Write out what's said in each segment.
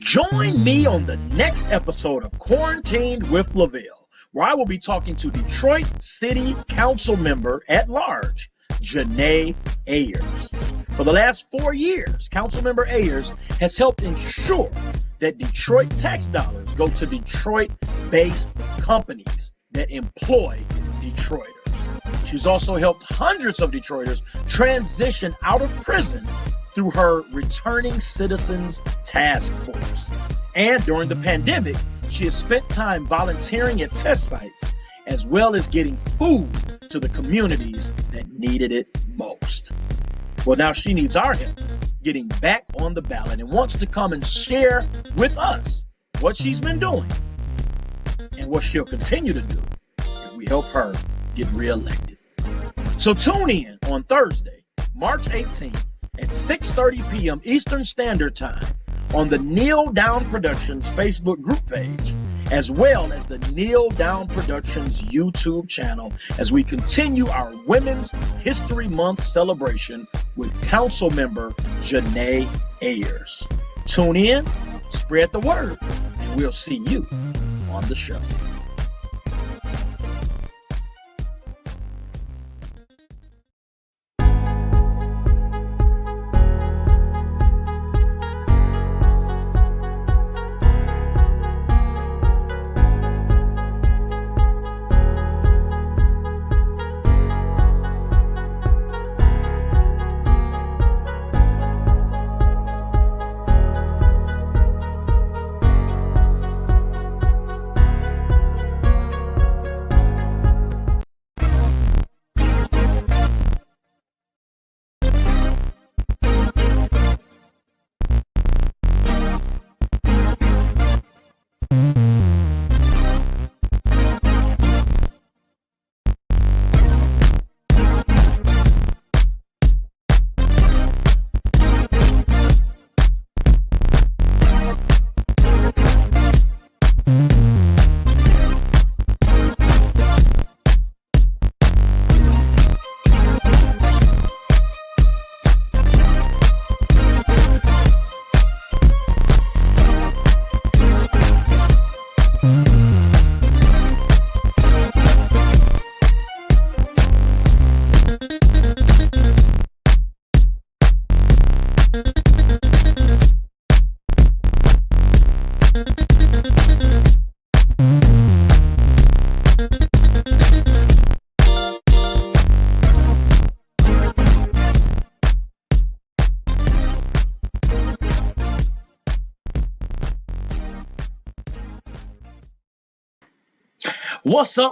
Join me on the next episode of Quarantined with Lavell, where I will be talking to Detroit City Council member at large, Janeé Ayers. For the last 4 years, Councilmember Ayers has helped ensure that Detroit tax dollars go to Detroit-based companies that employ Detroiters. She's also helped hundreds of Detroiters transition out of prison through her Returning Citizens Task Force. And during the pandemic, she has spent time volunteering at test sites, as well as getting food to the communities that needed it most. Well, now she needs our help getting back on the ballot and wants to come and share with us what she's been doing and what she'll continue to do if we help her get reelected. So tune in on Thursday, March 18th at 6:30 p.m. Eastern Standard Time on the Neal Down Productions Facebook group page, as well as the Neal Down Productions YouTube channel, as we continue our Women's History Month celebration with Council Member Janeé Ayers. Tune in, spread the word, and we'll see you on the show.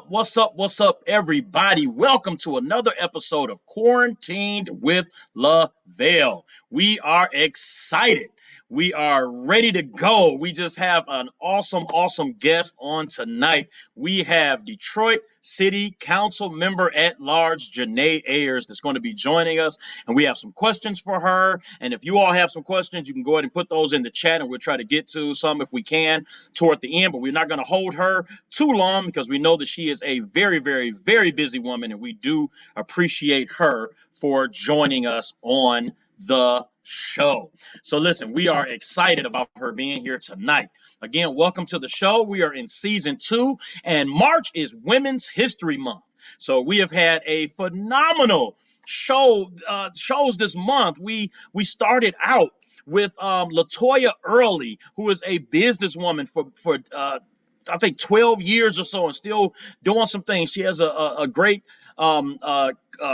What's up, everybody? Welcome to another episode of Quarantined with Lavell. We are excited. We are ready to go. We just have an awesome guest on tonight. We have Detroit City Council member at large, Janeé Ayers, that's going to be joining us. And we have some questions for her. And if you all have some questions, you can go ahead and put those in the chat, and we'll try to get to some if we can toward the end. But we're not going to hold her too long because we know that she is a very busy woman, and we do appreciate her for joining us on the show. So listen, we are excited about her being here tonight. Again, welcome to the show. We are in season 2, and March is Women's History Month. So we have had a phenomenal shows this month. We started out with Latoya Early, who is a businesswoman for I think 12 years or so, and still doing some things. She has a great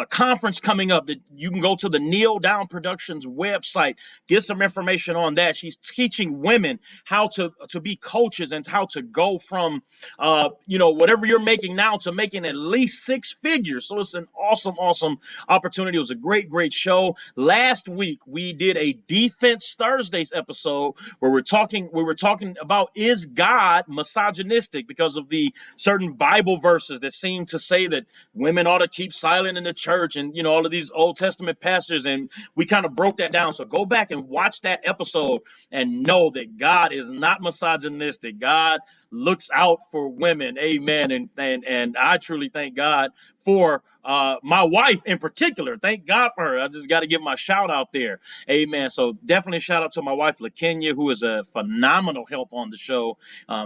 conference coming up that you can go to the Neal Down Productions website, get some information on that. She's teaching women how to be coaches and how to go from whatever you're making now to making at least 6 figures. So it's an awesome opportunity. It was a great show. Last week we did a Defense Thursdays episode where we were talking about, is God misogynistic because of the certain Bible verses that seem to say that women ought to keep silent in the church, and all of these Old Testament pastors, and we kind of broke that down. So go back and watch that episode and know that God is not misogynistic. God looks out for women. Amen. And I truly thank God for my wife in particular. Thank God for her. I just got to give my shout out there. Amen. So definitely shout out to my wife, LaKenya, who is a phenomenal help on the show.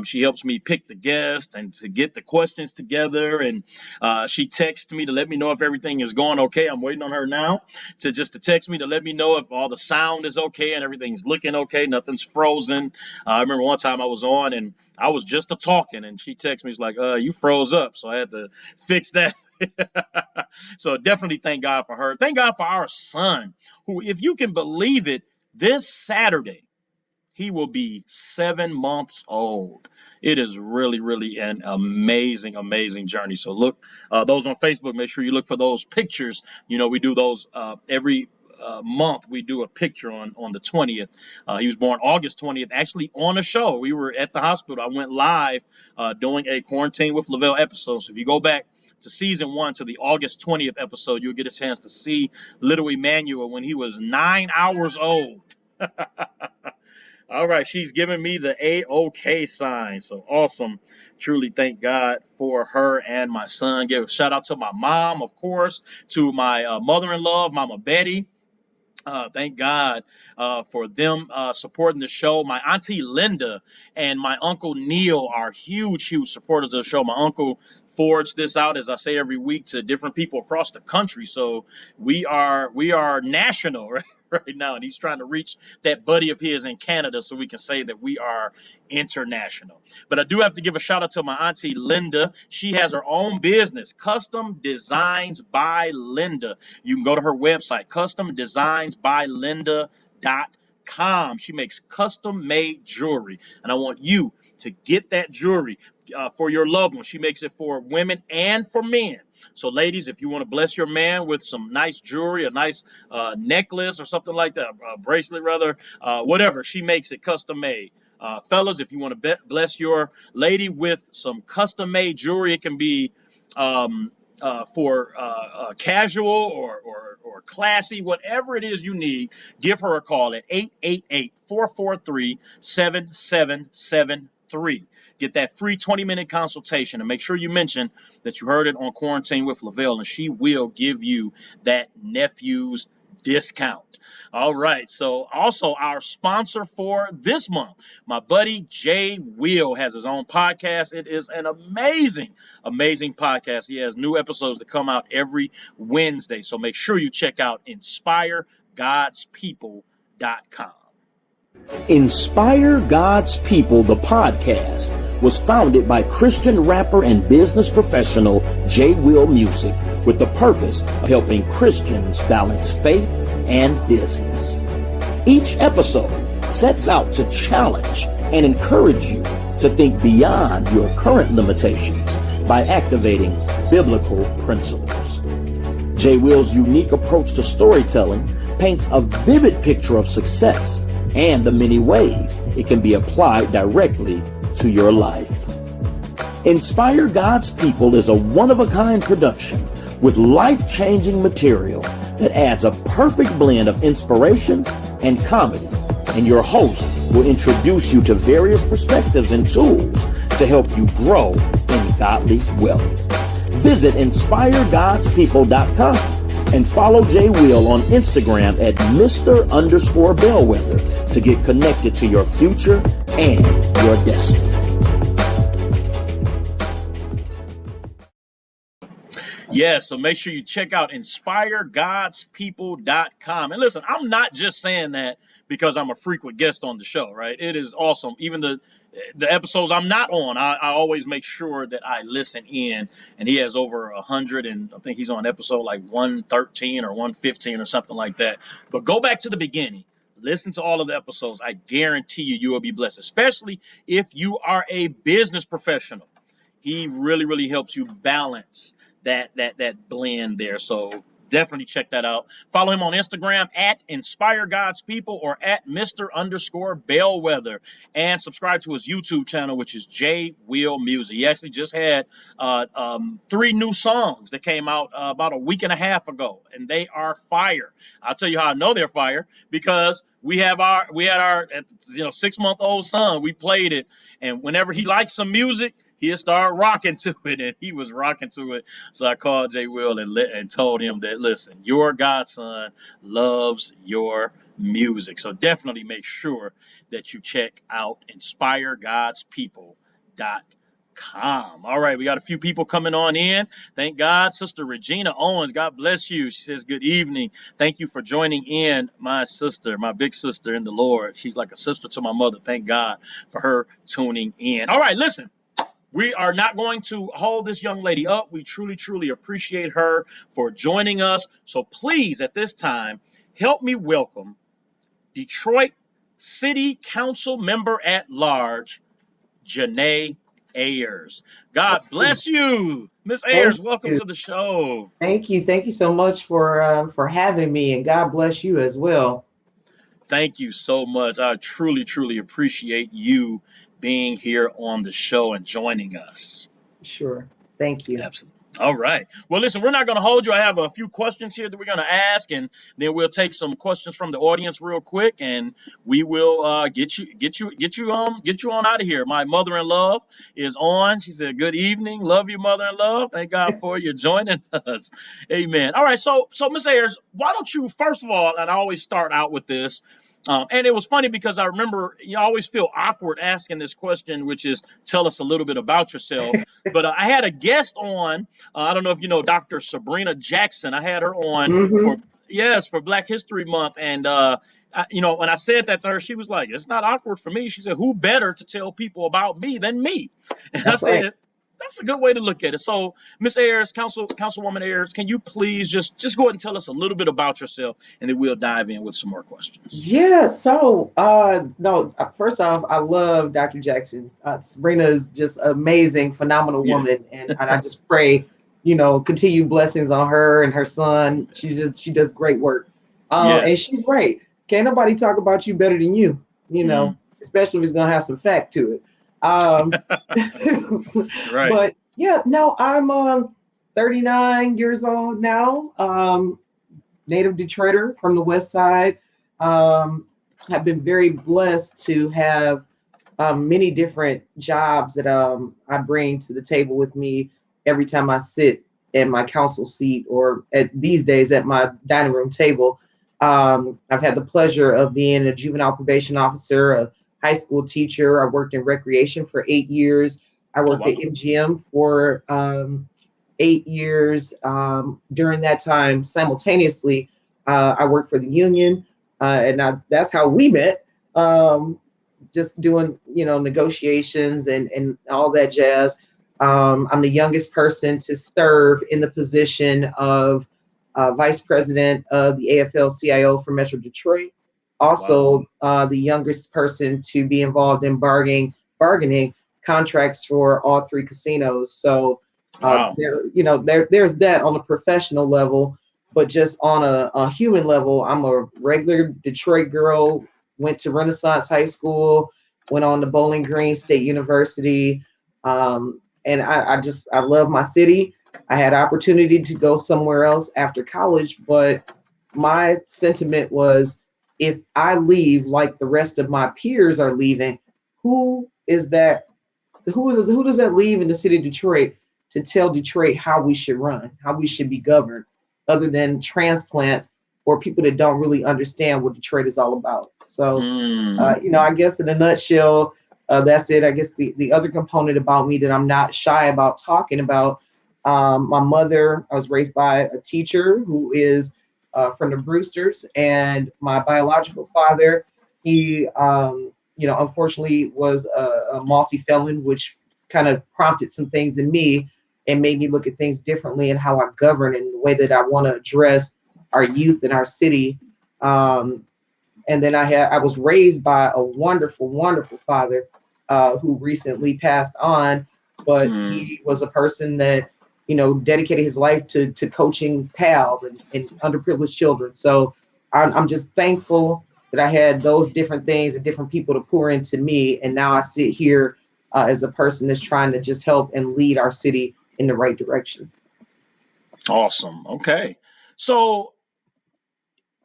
She helps me pick the guest and to get the questions together. And she texts me to let me know if everything is going okay. I'm waiting on her now to text me to let me know if all the sound is okay and everything's looking okay. Nothing's frozen. I remember one time I was on and I was just a talking and she texted me, she's like, you froze up. So I had to fix that. So definitely thank God for her. Thank God for our son, who, if you can believe it, this Saturday, he will be 7 months old. It is really, really an amazing, amazing journey. So look, those on Facebook, make sure you look for those pictures. You know, we do those every month. We do a picture on the 20th. He was born August 20th, actually on a show. We were at the hospital. I went live doing a Quarantine with Lavell episode. So if you go back to season 1 to the August 20th episode, you'll get a chance to see little Emmanuel when he was 9 hours old. All right, she's giving me the A-OK sign. So awesome. Truly thank God for her and my son. Give a shout out to my mom, of course, to my mother-in-law, Mama Betty. Thank God for them supporting the show. My auntie Linda and my uncle Neal are huge, huge supporters of the show. My uncle forwards this out, as I say every week, to different people across the country. So we are national, right? Right now, and he's trying to reach that buddy of his in Canada so we can say that we are international. But I do have to give a shout out to my auntie Linda. She has her own business, Custom Designs by Linda. You can go to her website, customdesignsbylinda.com. She makes custom made jewelry, and I want you to get that jewelry for your loved one. She makes it for women and for men. So ladies, if you want to bless your man with some nice jewelry, a nice necklace or something like that, a bracelet rather, whatever, she makes it custom made. Fellas, if you want to bless your lady with some custom made jewelry, it can be for casual or classy, whatever it is you need. Give her a call at 888-443-7773. Get that free 20-minute consultation and make sure you mention that you heard it on Quarantine with Lavell, and she will give you that nephew's discount. All right. So also our sponsor for this month, my buddy Jay Will has his own podcast. It is an amazing, amazing podcast. He has new episodes that come out every Wednesday. So make sure you check out InspireGodsPeople.com. Inspire God's People, the podcast, was founded by Christian rapper and business professional J. Will Music with the purpose of helping Christians balance faith and business. Each episode sets out to challenge and encourage you to think beyond your current limitations by activating biblical principles. J. Will's unique approach to storytelling paints a vivid picture of success and the many ways it can be applied directly to your life. Inspire God's People is a one-of-a-kind production with life-changing material that adds a perfect blend of inspiration and comedy, and your host will introduce you to various perspectives and tools to help you grow in godly wealth. Visit InspireGodsPeople.com and follow J. Will on Instagram at Mr_Bellwether to get connected to your future and your destiny. Yes, so make sure you check out InspireGodsPeople.com. And listen, I'm not just saying that because I'm a frequent guest on the show, right? It is awesome. Even the episodes I'm not on, I always make sure that I listen in. And he has over 100, and I think he's on episode like 113 or 115 or something like that. But go back to the beginning. Listen to all of the episodes. I guarantee you will be blessed, especially if you are a business professional. He really, really helps you balance that blend there. So Definitely check that out. Follow him on Instagram at Inspire God's People or at Mr._Bellwether. And subscribe to his YouTube channel, which is J Will Music. He actually just had 3 new songs that came out about a week and a half ago, and they are fire. I'll tell you how I know they're fire, because we had our 6-month-old son. We played it, and whenever he likes some music, he'll start rocking to it, and he was rocking to it. So I called J Will and told him that, listen, your godson loves your music. So definitely make sure that you check out inspiregodspeople.com. All right, we got a few people coming on in. Thank God. Sister Regina Owens, God bless you. She says, good evening. Thank you for joining in, my sister, my big sister in the Lord. She's like a sister to my mother. Thank God for her tuning in. All right, listen. We are not going to hold this young lady up. We truly, truly appreciate her for joining us. So please, at this time, help me welcome Detroit City Council Member at Large, Janeé Ayers. God bless you, Miss Ayers. Welcome to the show. Thank you. Thank you so much for having me, and God bless you as well. Thank you so much. I truly, truly appreciate you being here on the show and joining us. Sure. Thank you. Absolutely. All right. Well, listen, we're not going to hold you. I have a few questions here that we're going to ask, and then we'll take some questions from the audience real quick, and we will get you on out of here. My mother-in-law is on. She said, "Good evening. Love you, mother-in-law. Thank God for you joining us." Amen. All right. So Miss Ayers, why don't you, first of all, and I always start out with this. And it was funny because I remember you always feel awkward asking this question, which is tell us a little bit about yourself. But I had a guest on. I don't know if you know Dr. Sabrina Jackson. I had her on for Black History Month. And, when I said that to her, she was like, it's not awkward for me. She said, who better to tell people about me than me? And That's I said, right. That's a good way to look at it. So, Miss Ayers, Councilwoman Ayers, can you please just go ahead and tell us a little bit about yourself, and then we'll dive in with some more questions. Yeah. So, first off, I love Dr. Jackson. Sabrina is just amazing, phenomenal woman, and I just pray, continued blessings on her and her son. She does great work, and she's great. Can't nobody talk about you better than you, especially if it's gonna have some fact to it. Right. But yeah, no, I'm 39 years old now. Native Detroiter from the West Side. Have been very blessed to have many different jobs that I bring to the table with me every time I sit in my council seat or these days at my dining room table. I've had the pleasure of being a juvenile probation officer, a high school teacher. I worked in recreation for 8 years. I worked at MGM for 8 years. During that time, simultaneously, I worked for the union, and that's how we met. Just doing, negotiations and all that jazz. I'm the youngest person to serve in the position of vice president of the AFL-CIO for Metro Detroit. Also, the youngest person to be involved in bargaining contracts for all 3 casinos. So there's that on a professional level, but just on a human level, I'm a regular Detroit girl, went to Renaissance High School, went on to Bowling Green State University. And I love my city. I had opportunity to go somewhere else after college, but my sentiment was, if I leave like the rest of my peers are leaving, who does that leave in the city of Detroit to tell Detroit how we should run, how we should be governed, other than transplants or people that don't really understand what Detroit is all about. So, I guess in a nutshell, that's it. I guess the other component about me that I'm not shy about talking about, my mother, I was raised by a teacher who is from the Brewsters, and my biological father, he, unfortunately was a multi-felon, which kind of prompted some things in me and made me look at things differently and how I govern and the way that I want to address our youth in our city. And then I was raised by a wonderful, wonderful father who recently passed on, but he was a person that dedicated his life to coaching PALs and underprivileged children. So I'm just thankful that I had those different things and different people to pour into me. And now I sit here as a person that's trying to just help and lead our city in the right direction. Awesome. Okay. So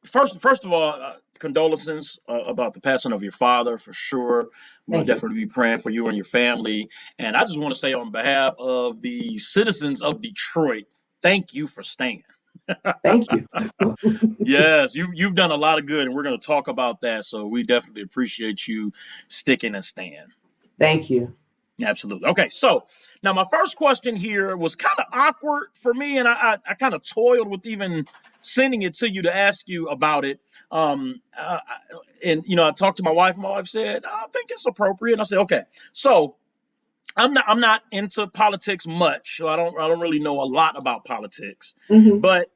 first of all, condolences about the passing of your father, for sure. We'll definitely be praying for you and your family. And I just want to say, on behalf of the citizens of Detroit, thank you for staying. Thank you. Yes, you've done a lot of good, and we're going to talk about that. So we definitely appreciate you sticking and staying. Thank you. Absolutely. Okay, so now my first question here was kind of awkward for me, and I kind of toiled with even sending it to you to ask you about it. And I talked to my wife, and my wife said, "I think it's appropriate." And I said, "Okay." So I'm not into politics much, so I don't really know a lot about politics. Mm-hmm. But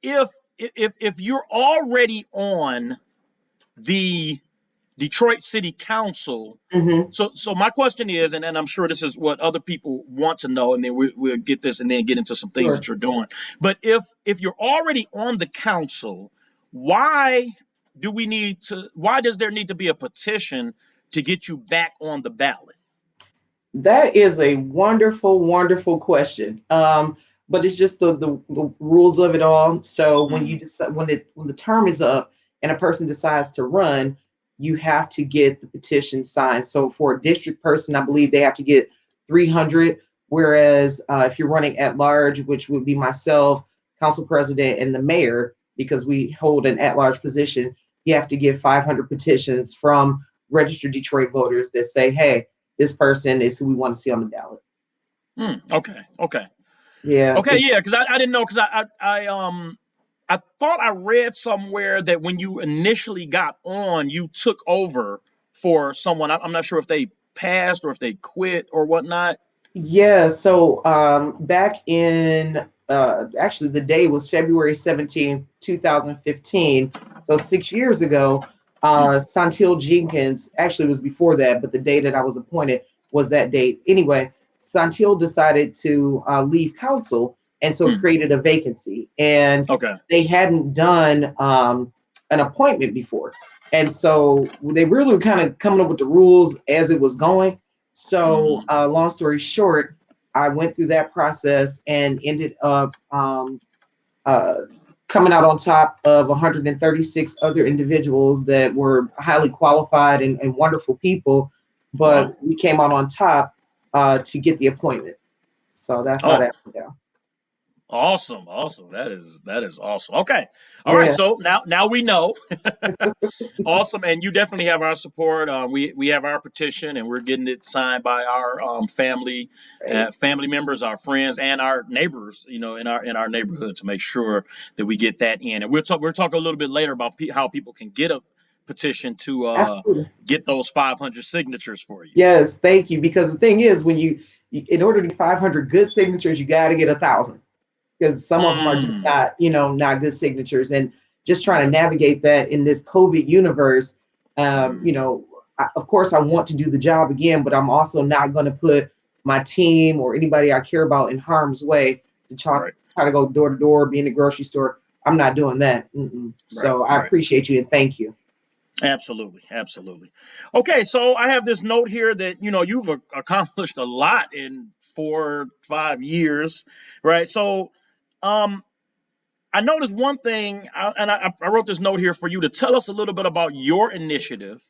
if you're already on the Detroit City Council. Mm-hmm. So my question is, and I'm sure this is what other people want to know, and then we'll get this and then get into some things Sure. that you're doing. But if you're already on the council, why does there need to be a petition to get you back on the ballot? That is a wonderful, wonderful question. But it's just the rules of it all. So when you decide when the term is up and a person decides to run, you have to get the petition signed. So for a district person, I believe they have to get 300. Whereas if you're running at large, which would be myself, council president, and the mayor, because we hold an at-large position, you have to get 500 petitions from registered Detroit voters that say, hey, this person is who we want to see on the ballot. Okay. Yeah. Okay, yeah, because I didn't know, because I thought I read somewhere that when you initially got on, you took over for someone. I'm not sure if they passed or if they quit or whatnot. Yeah. So back in actually the day was February 17th, 2015. So 6 years ago, Santil Jenkins, actually it was before that, but the day that I was appointed was that date. Anyway, Santil decided to leave council, and so created a vacancy. And they hadn't done an appointment before. And so they really were kind of coming up with the rules as it was going. So long story short, I went through that process and ended up coming out on top of 136 other individuals that were highly qualified and wonderful people. But we came out on top to get the appointment. So that's how that went down. Awesome. That is awesome. Okay. All right. So now we know. Awesome. And you definitely have our support. We have our petition, and we're getting it signed by our family members, our friends, and our neighbors, in our neighborhood, to make sure that we get that in. And we'll talk a little bit later about how people can get a petition to get those 500 signatures for you. Yes, thank you. Because the thing is, when in order to get 500 good signatures, you got to get 1,000. Because some of them are just not good signatures, and just trying to navigate that in this COVID universe. Of course, I want to do the job again, but I'm also not going to put my team or anybody I care about in harm's way to try to go door to door, be in the grocery store. I'm not doing that. So I appreciate you and thank you. Absolutely. Okay, so I have this note here that you've accomplished a lot in 4-5 years, right? So I noticed one thing, and I wrote this note here for you to tell us a little bit about your initiative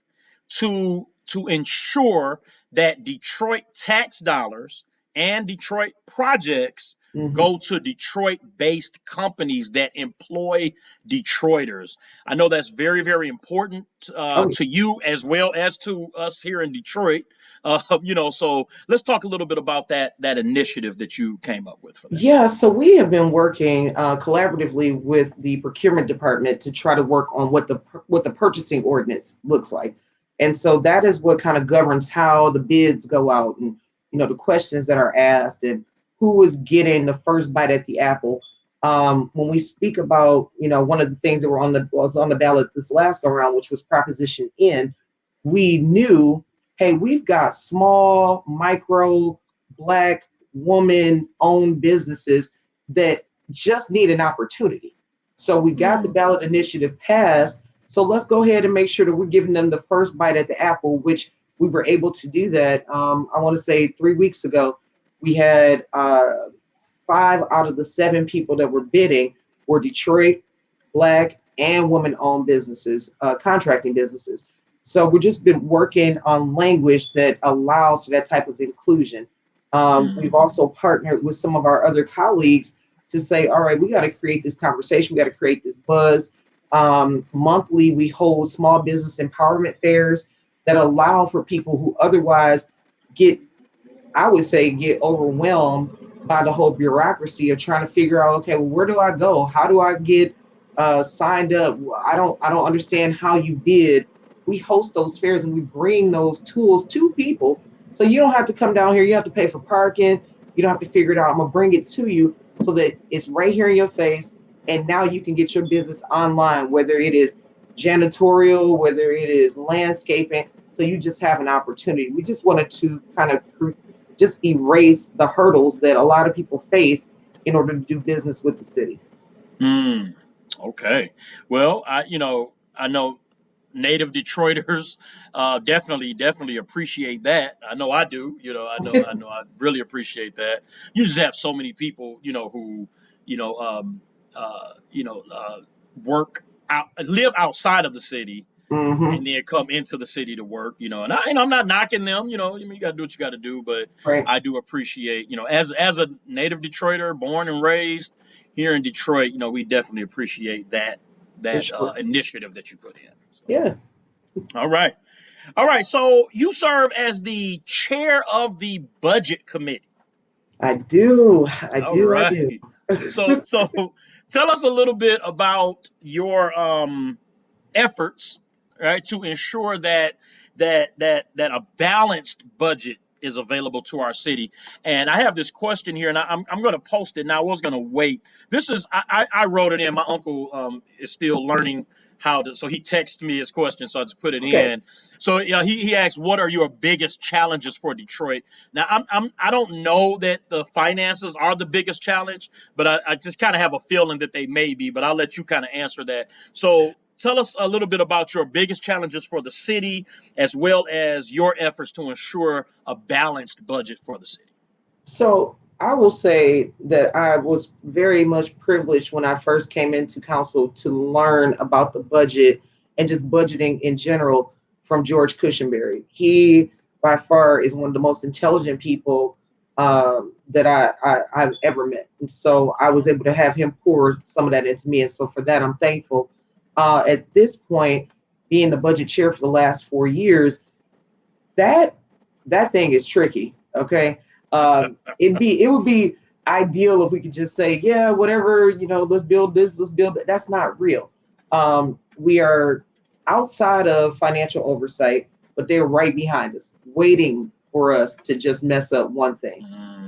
to ensure that Detroit tax dollars and Detroit projects go to Detroit-based companies that employ Detroiters. I know that's very, very important to you as well as to us here in Detroit. So let's talk a little bit about that initiative that you came up with for that. Yeah, so we have been working collaboratively with the procurement department to try to work on what the purchasing ordinance looks like. And so that is what kind of governs how the bids go out, and the questions that are asked, and who is getting the first bite at the apple. When we speak about, one of the things that was on the ballot this last go around, which was Proposition N, we knew, hey, we've got small, micro, Black, woman-owned businesses that just need an opportunity. So we got the ballot initiative passed. So let's go ahead and make sure that we're giving them the first bite at the apple, which we were able to do that. I want to say 3 weeks ago, we had 5 out of the 7 people that were bidding were Detroit, Black, and women-owned businesses, contracting businesses. So we've just been working on language that allows for that type of inclusion. We've also partnered with some of our other colleagues to say, all right, we got to create this conversation. We got to create this buzz. Monthly, we hold small business empowerment fairs that allow for people who otherwise get overwhelmed by the whole bureaucracy of trying to figure out, okay, well, where do I go? How do I get signed up? I don't understand how you bid. We host those fairs and we bring those tools to people. So you don't have to come down here. You have to pay for parking. You don't have to figure it out. I'm gonna bring it to you so that it's right here in your face. And now you can get your business online, whether it is janitorial, whether it is landscaping. So you just have an opportunity. We just wanted to kind of just erase the hurdles that a lot of people face in order to do business with the city. Okay. Well, I know native Detroiters definitely appreciate that. I know I do. I really appreciate that. You just have so many people, who, you know, um, work live outside of the city and then come into the city to work. And I'm not knocking them. You got to do what you got to do, but Right. I do appreciate, as a native Detroiter, born and raised here in Detroit, we definitely appreciate that Sure. initiative that you put in. So, Yeah, all right. So you serve as the chair of the budget committee. I do. All right. So tell us a little bit about your efforts, right, to ensure that a balanced budget is available to our city. And I have this question here, and I'm going to post it now. I was going to wait. This is I wrote it in. My uncle is still learning how to, so he texted me his question, so I just put it Okay. in. So he asked, "What are your biggest challenges for Detroit?" Now I don't know that the finances are the biggest challenge, but I just kind of have a feeling that they may be. But I'll let you kind of answer that. So tell us a little bit about your biggest challenges for the city, as well as your efforts to ensure a balanced budget for the city. So I will say that I was very much privileged when I first came into council to learn about the budget and just budgeting in general from George Cushenberry. He, by far, is one of the most intelligent people that I've ever met. And so I was able to have him pour some of that into me. And so for that, I'm thankful. At this point, being the budget chair for the last 4 years, that thing is tricky. Okay. It would be ideal if we could just say, yeah, whatever, let's build this, let's build that. That's not real. We are outside of financial oversight, but they're right behind us, waiting for us to just mess up one thing.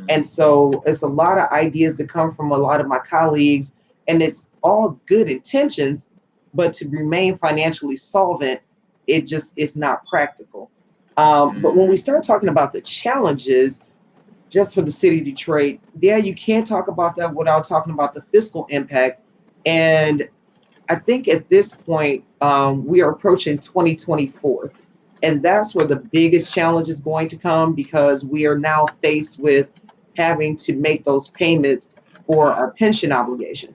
And so it's a lot of ideas that come from a lot of my colleagues, and it's all good intentions, but to remain financially solvent, it's not practical. But when we start talking about the challenges, just for the city of Detroit, yeah, you can't talk about that without talking about the fiscal impact. And I think at this point, we are approaching 2024. And that's where the biggest challenge is going to come, because we are now faced with having to make those payments for our pension obligation.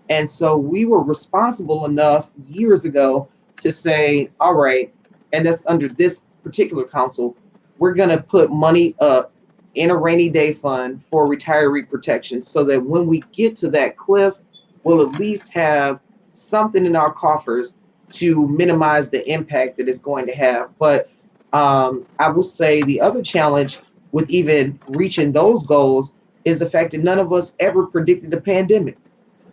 And so we were responsible enough years ago to say, all right, and that's under this particular council, we're going to put money up in a rainy day fund for retiree protection, so that when we get to that cliff, we'll at least have something in our coffers to minimize the impact that it's going to have. But I will say the other challenge with even reaching those goals is the fact that none of us ever predicted the pandemic.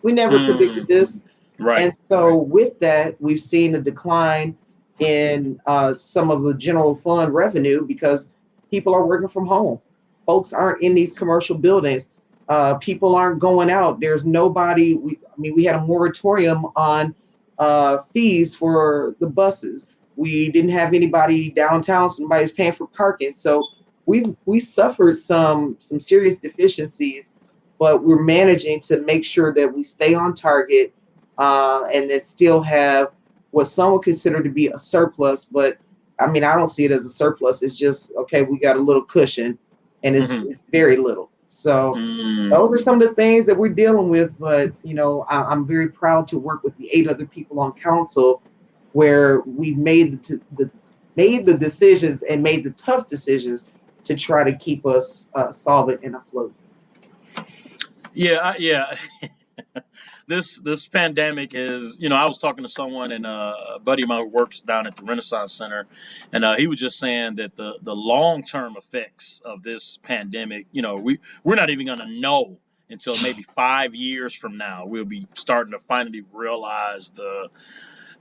We never predicted this. Right. And so with that, we've seen a decline in some of the general fund revenue because people are working from home. Folks aren't in these commercial buildings. People aren't going out. There's nobody. We had a moratorium on fees for the buses. We didn't have anybody downtown. So nobody's paying for parking. So we suffered some serious deficiencies, but we're managing to make sure that we stay on target, and then still have what some would consider to be a surplus. But I mean, I don't see it as a surplus. It's just, okay, we got a little cushion, and Mhm. it's very little. So Mm. those are some of the things that we're dealing with. But I'm very proud to work with the 8 other people on council, where we made the decisions and made the tough decisions to try to keep us solvent and afloat. Yeah, yeah. This pandemic is, I was talking to someone, and a buddy of mine who works down at the Renaissance Center, and he was just saying that the long term effects of this pandemic, we're not even gonna know until maybe 5 years from now. We'll be starting to finally realize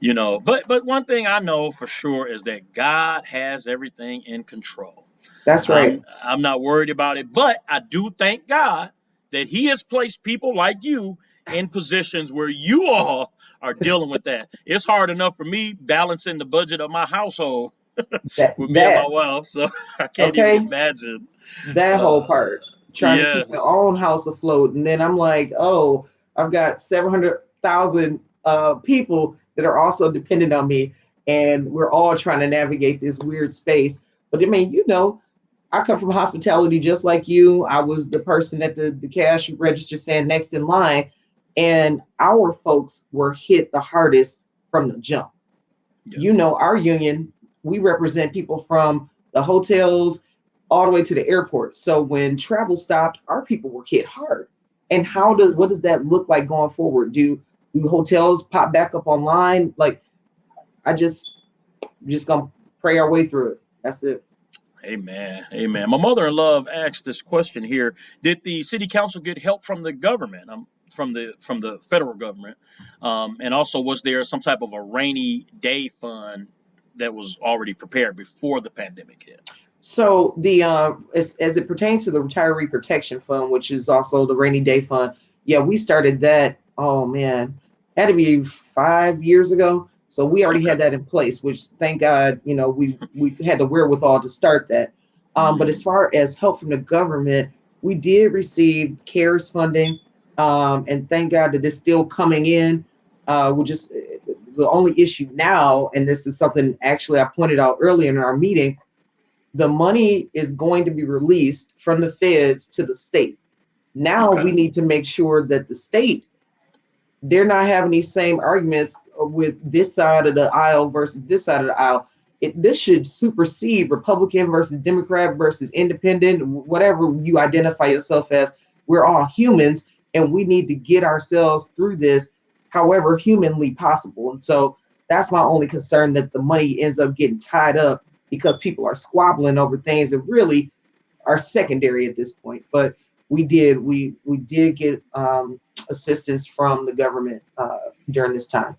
But one thing I know for sure is that God has everything in control. That's right. I'm not worried about it, but I do thank God that He has placed people like you in positions where you all are dealing with that. It's hard enough for me balancing the budget of my household That with me and my that wife, so I can't even okay. imagine. That whole Uh, part, trying to keep your yes. own house afloat, and then I'm like, oh, I've got 700,000 people that are also dependent on me, and we're all trying to navigate this weird space. But I mean, I come from hospitality just like you. I was the person at the cash register saying next in line, and our folks were hit the hardest from the jump. Yes. Our union, we represent people from the hotels all the way to the airport. So when travel stopped, our people were hit hard. And what does that look like going forward? Do hotels pop back up online? Like, I just gonna pray our way through it. That's it. Amen. Amen. My mother-in-law asked this question here: did the city council get help from the government, from the federal government, and also was there some type of a rainy day fund that was already prepared before the pandemic hit? So as it pertains to the retiree protection fund, which is also the rainy day fund, yeah, we started that. Oh man, had to be 5 years ago. So we already Okay. had that in place, which thank God, we had the wherewithal to start that. But as Mhm. far as help from the government, we did receive CARES funding, and thank God that it's still coming in. We just The only issue now, and this is something actually I pointed out earlier in our meeting, the money is going to be released from the feds to the state. Now Okay. we need to make sure that the state, they're not having these same arguments with this side of the aisle versus this side of the aisle. This should supersede Republican versus Democrat versus independent, whatever you identify yourself as. We're all humans, and we need to get ourselves through this however humanly possible. And so that's my only concern, that the money ends up getting tied up because people are squabbling over things that really are secondary at this point. But we did get assistance from the government during this time.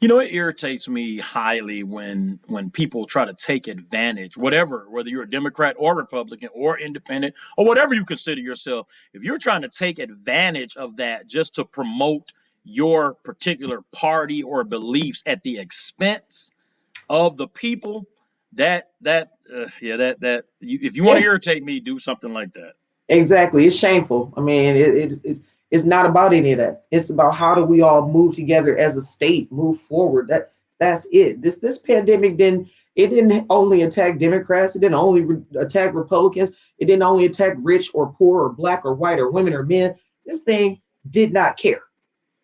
It irritates me highly when people try to take advantage, whether you're a Democrat or Republican or independent or whatever you consider yourself. If you're trying to take advantage of that just to promote your particular party or beliefs at the expense of the people, if you want to Yeah, irritate me, do something like that. exactly. It's shameful. I mean, it's not about any of that. It's about how do we all move together as a state, move forward. That's it. This pandemic didn't only attack Democrats. It didn't only attack Republicans. It didn't only attack rich or poor or black or white or women or men. This thing did not care.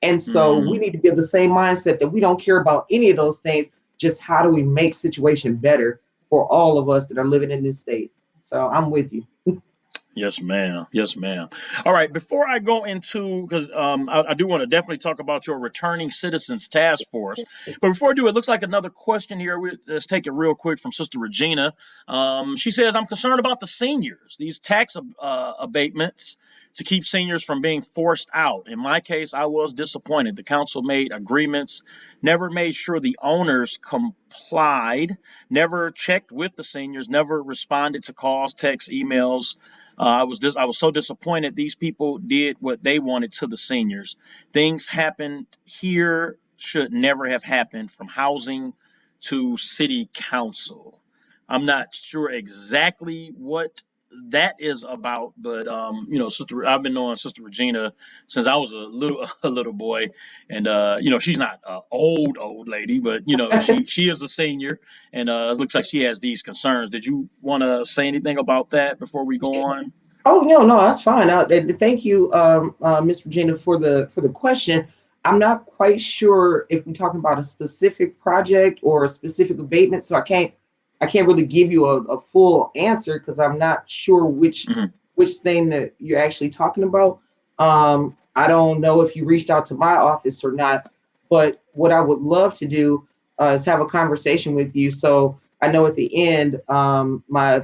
And so we Mhm. need to give the same mindset that we don't care about any of those things. Just how do we make situation better for all of us that are living in this state? So I'm with you. Yes, ma'am. Yes, ma'am. All right. Before I go into, because I do want to definitely talk about your returning citizens task force. But before I do, it looks like another question here. Let's take it real quick from Sister Regina. She says, I'm concerned about the seniors, these tax abatements to keep seniors from being forced out. In my case, I was disappointed. The council made agreements, never made sure the owners complied, never checked with the seniors, never responded to calls, texts, emails. I was so disappointed. These people did what they wanted to the seniors. Things happened here should never have happened, from housing to city council. I'm not sure exactly what that is about, but Sister, I've been knowing Sister Regina since I was a little a little boy, and she's not an old lady, but she is a senior, and it looks like she has these concerns. Did you want to say anything about that before we go on? Oh no, that's fine. And thank you, Ms. Regina, for the question. I'm not quite sure if we're talking about a specific project or a specific abatement, so I can't really give you a full answer because I'm not sure Hmm. which thing that you're actually talking about. I don't know if you reached out to my office or not, but what I would love to do is have a conversation with you. So I know at the end, my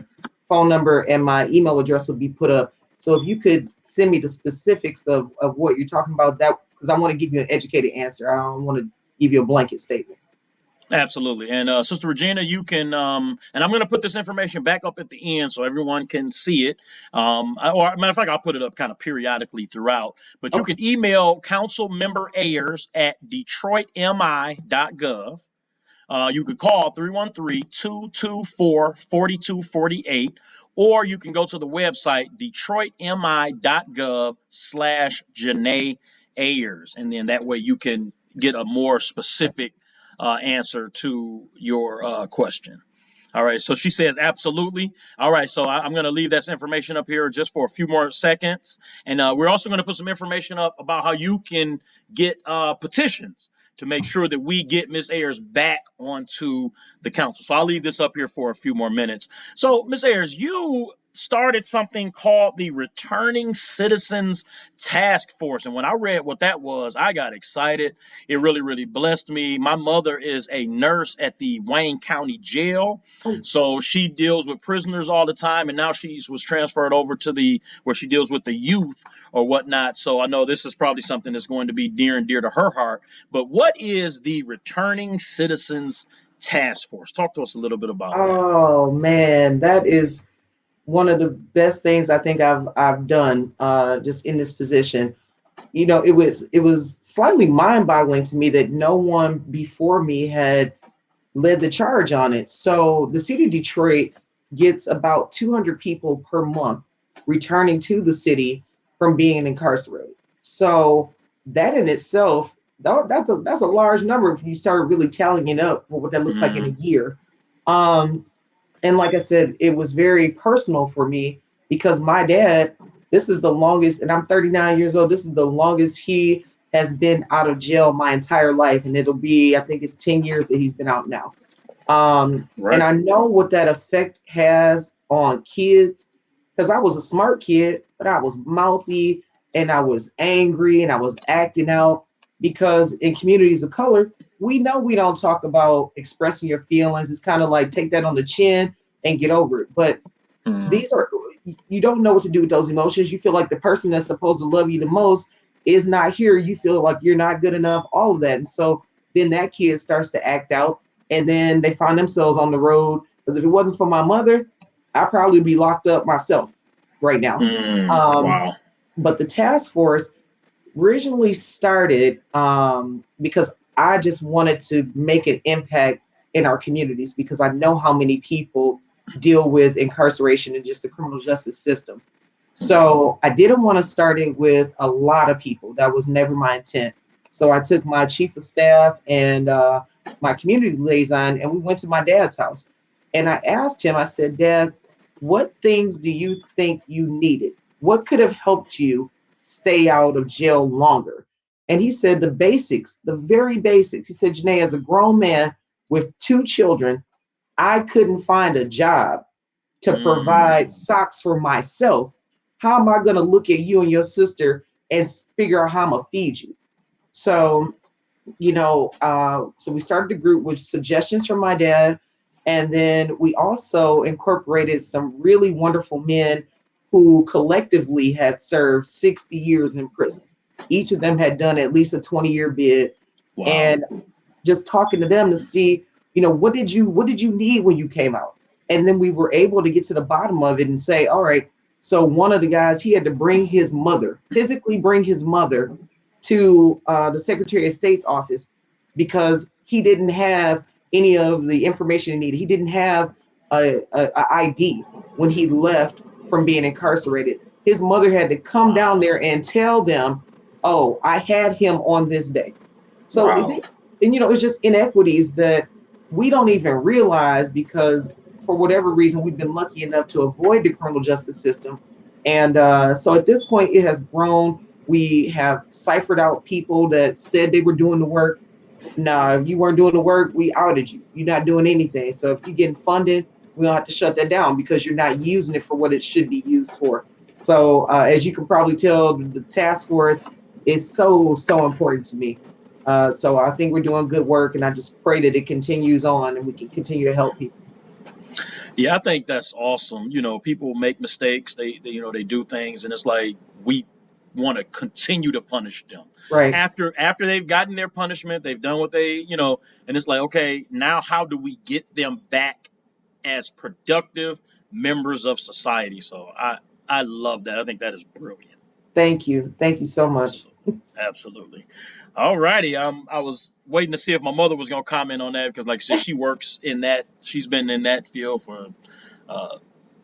phone number and my email address will be put up. So if you could send me the specifics of what you're talking about, that because I want to give you an educated answer. I don't want to give you a blanket statement. Absolutely. And Sister Regina, you can, and I'm going to put this information back up at the end so everyone can see it. Or, matter of fact, I'll put it up kind of periodically throughout. But you Okay. can email Council Member Ayers at detroitmi.gov. You could call 313-224-4248, or you can go to the website detroitmi.gov/Janeé Ayers, and then that way you can get a more specific answer to your question. All right, so she says absolutely. All right, so I'm going to leave this information up here just for a few more seconds. And we're also going to put some information up about how you can get petitions to make sure that we get Miss Ayers back onto the council. So I'll leave this up here for a few more minutes. So, Miss Ayers, you started something called the Returning Citizens Task Force. And when I read what that was, I got excited. It really, really blessed me. My mother is a nurse at the Wayne County Jail. Oh, So she deals with prisoners all the time. And now she was transferred over to where she deals with the youth or whatnot. So I know this is probably something that's going to be near and dear to her heart. But what is the Returning Citizens Task Force? Talk to us a little bit about that. oh man, that is one of the best things I think I've done just in this position. It was slightly mind-boggling to me that no one before me had led the charge on it. So the city of Detroit gets about 200 people per month returning to the city from being incarcerated. So that in itself, that's a large number if you start really tallying it up for what that looks like in a Mm, year. Um, and like I said, it was very personal for me because my dad, this is the longest, and I'm 39 years old. This is the longest he has been out of jail my entire life. And it'll be, I think it's 10 years that he's been out now. And right. I know what that effect has on kids because I was a smart kid, but I was mouthy and I was angry and I was acting out because in communities of color, we know we don't talk about expressing your feelings. It's kind of like take that on the chin and get over it. But Mm, these are, you don't know what to do with those emotions. You feel like the person that's supposed to love you the most is not here. You feel like you're not good enough, all of that. And so then that kid starts to act out and then they find themselves on the road. Because if it wasn't for my mother, I'd probably be locked up myself right now. Um, wow. but the task force originally started because I just wanted to make an impact in our communities because I know how many people deal with incarceration and just the criminal justice system. So I didn't want to start it with a lot of people. That was never my intent. So I took my chief of staff and my community liaison, and we went to my dad's house. And I asked him, I said, Dad, what things do you think you needed? What could have helped you stay out of jail longer? And he said, the basics, the very basics. He said, Janeé, as a grown man with two children, I couldn't find a job to provide Mm, socks for myself. How am I going to look at you and your sister and figure out how I'm going to feed you? So, so we started the group with suggestions from my dad. And then we also incorporated some really wonderful men who collectively had served 60 years in prison. Each of them had done at least a 20-year bid. wow. And just talking to them to see, what did you need when you came out? And then we were able to get to the bottom of it and say, all right, so one of the guys, he had to bring his mother, physically bring his mother to the Secretary of State's office because he didn't have any of the information he needed. He didn't have a ID when he left from being incarcerated. His mother had to come down there and tell them, "Oh, I had him on this day." So, Wow. and it's just inequities that we don't even realize because for whatever reason we've been lucky enough to avoid the criminal justice system, and so at this point it has grown. We have ciphered out people that said they were doing the work. No, if you weren't doing the work, we outed you. You're not doing anything. So if you're getting funded, we don't have to shut that down because you're not using it for what it should be used for. So as you can probably tell, the task force is so important to me. So I think we're doing good work, and I just pray that it continues on and we can continue to help people. Yeah, I think that's awesome. People make mistakes. They do things, and it's like we want to continue to punish them. Right. After they've gotten their punishment, they've done what and it's like, okay, now how do we get them back as productive members of society? So I love that. I think that is brilliant. Thank you. Thank you so much. Absolutely. Absolutely. All righty. I was waiting to see if my mother was going to comment on that because, like I said, she works in that. She's been in that field for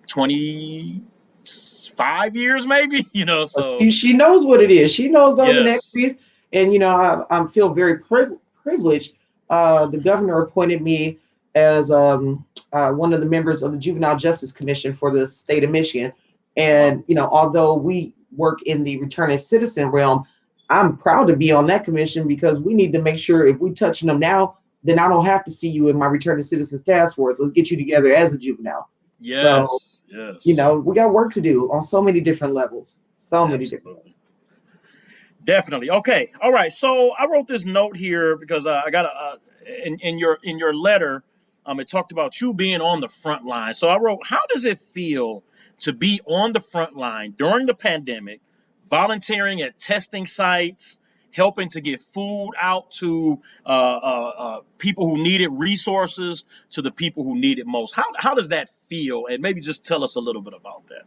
25 years, maybe. So She knows what it is. She knows those yes. inequities, and I feel very privileged. The governor appointed me as one of the members of the Juvenile Justice Commission for the state of Michigan, Wow. and although we work in the returning citizen realm, I'm proud to be on that commission because we need to make sure if we touching them now, then I don't have to see you in my returning citizens task force. Let's get you together as a juvenile. So Yes. Yes. we got work to do on so many different levels. So many different levels. Absolutely. Definitely. Okay. All right. So I wrote this note here because I got in your letter, it talked about you being on the front line. So I wrote, how does it feel to be on the front line during the pandemic, volunteering at testing sites, helping to get food out to people who needed resources, to the people who need it most? How does that feel? And maybe just tell us a little bit about that.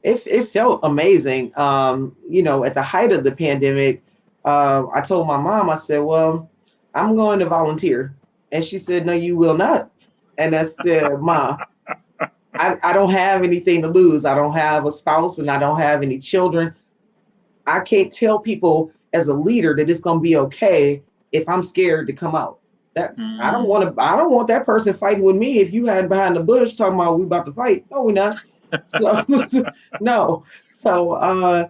It felt amazing. At the height of the pandemic, I told my mom, I said, "Well, I'm going to volunteer," and she said, "No, you will not." And I said, "Ma, I don't have anything to lose. I don't have a spouse, and I don't have any children. I can't tell people as a leader that it's going to be okay if I'm scared to come out. That I don't Mm, want to. I don't want that person fighting with me. If you had behind the bush talking about we about to fight, no, we're not. So no. So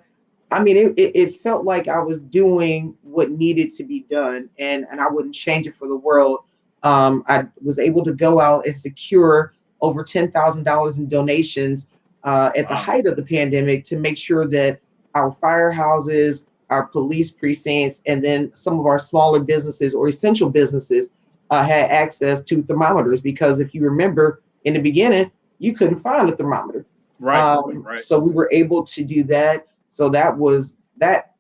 I mean, it felt like I was doing what needed to be done, and I wouldn't change it for the world. I was able to go out and secure over $10,000 in donations at the wow. height of the pandemic to make sure that our firehouses, our police precincts, and then some of our smaller businesses or essential businesses had access to thermometers. Because if you remember in the beginning, you couldn't find a thermometer. Right. Right. So we were able to do that. So that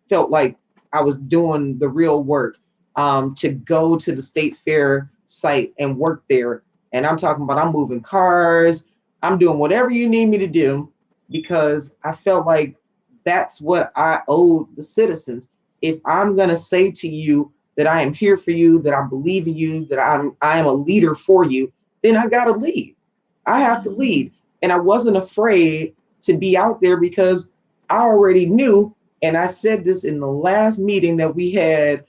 felt like I was doing the real work to go to the state fair site and work there. And I'm talking about I'm moving cars, I'm doing whatever you need me to do because I felt like that's what I owe the citizens. If I'm gonna say to you that I am here for you, that I believe in you, that I am a leader for you, then I gotta lead. I have to Mm, lead. And I wasn't afraid to be out there because I already knew, and I said this in the last meeting that we had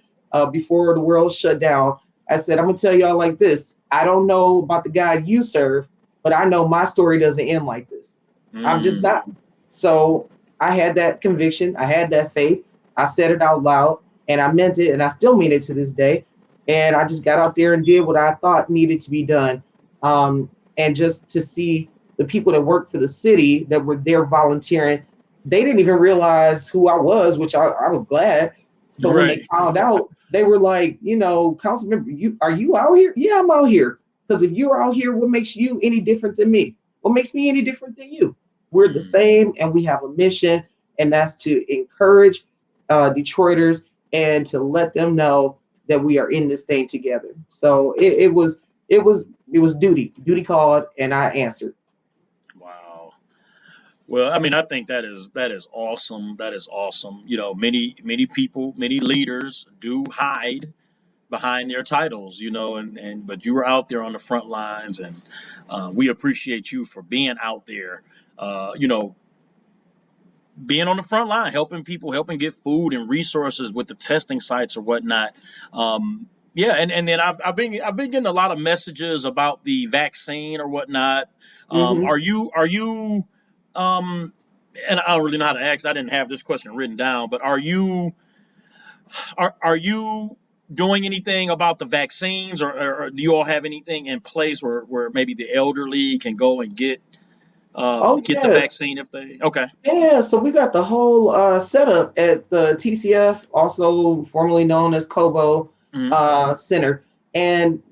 before the world shut down. I said, I'm gonna tell y'all like this. I don't know about the God you serve, but I know my story doesn't end like this. I'm just mm. not. So I had that conviction, I had that faith. I said it out loud and I meant it, and I still mean it to this day. And I just got out there and did what I thought needed to be done. And just to see the people that worked for the city that were there volunteering, they didn't even realize who I was, which I was glad. But when they Right. found out, they were like, council member, are you out here? Yeah, I'm out here. Because if you're out here, what makes you any different than me? What makes me any different than you? We're the Mm. same, and we have a mission, and that's to encourage Detroiters and to let them know that we are in this thing together. So it was duty called, and I answered. Wow. Well, I mean, I think that is awesome. That is awesome. Many people, many leaders do hide behind their titles, but you were out there on the front lines, and we appreciate you for being out there, being on the front line, helping people, helping get food and resources with the testing sites or whatnot. Yeah, and then I've been getting a lot of messages about the vaccine or whatnot. Hmm. Are you and I don't really know how to ask. I didn't have this question written down, but are you doing anything about the vaccines, or do you all have anything in place where maybe the elderly can go and Oh get the yes. vaccine if they? Okay. Yeah, so we got the whole setup at the TCF, also formerly known as Cobo Mhm. Center. And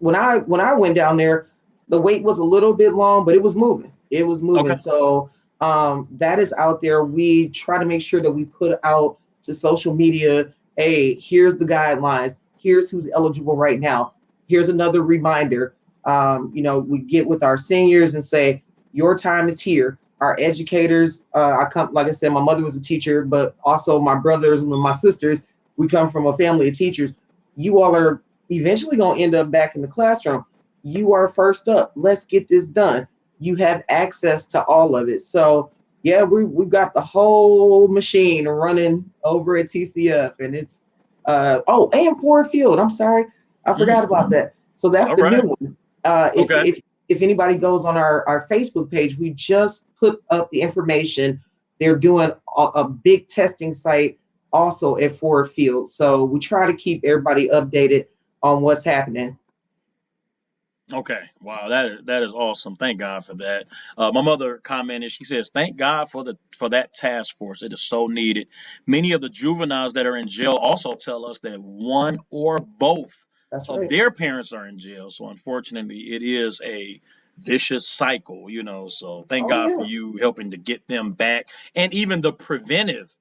when I went down there, the wait was a little bit long, but it was moving. It was moving. Okay. So that is out there. We try to make sure that we put out to social media, hey, here's the guidelines. Here's who's eligible right now. Here's another reminder. We get with our seniors and say, your time is here. Our educators, like I said, my mother was a teacher, but also my brothers and my sisters, we come from a family of teachers. You all are eventually going to end up back in the classroom. You are first up. Let's get this done. You have access to all of it. So yeah, we've got the whole machine running over at TCF, and it's and Ford Field. I'm sorry, I forgot about that. So that's All the new right. one. If Okay. if anybody goes on our Facebook page, we just put up the information. They're doing a big testing site also at Ford Field. So we try to keep everybody updated on what's happening. Okay. Wow. That is awesome. Thank God for that. My mother commented. She says, "Thank God for that task force. It is so needed. Many of the juveniles that are in jail also tell us that one or both That's of right. their parents are in jail. So unfortunately, it is a vicious cycle. So thank Oh God for yeah. you helping to get them back, and even the preventive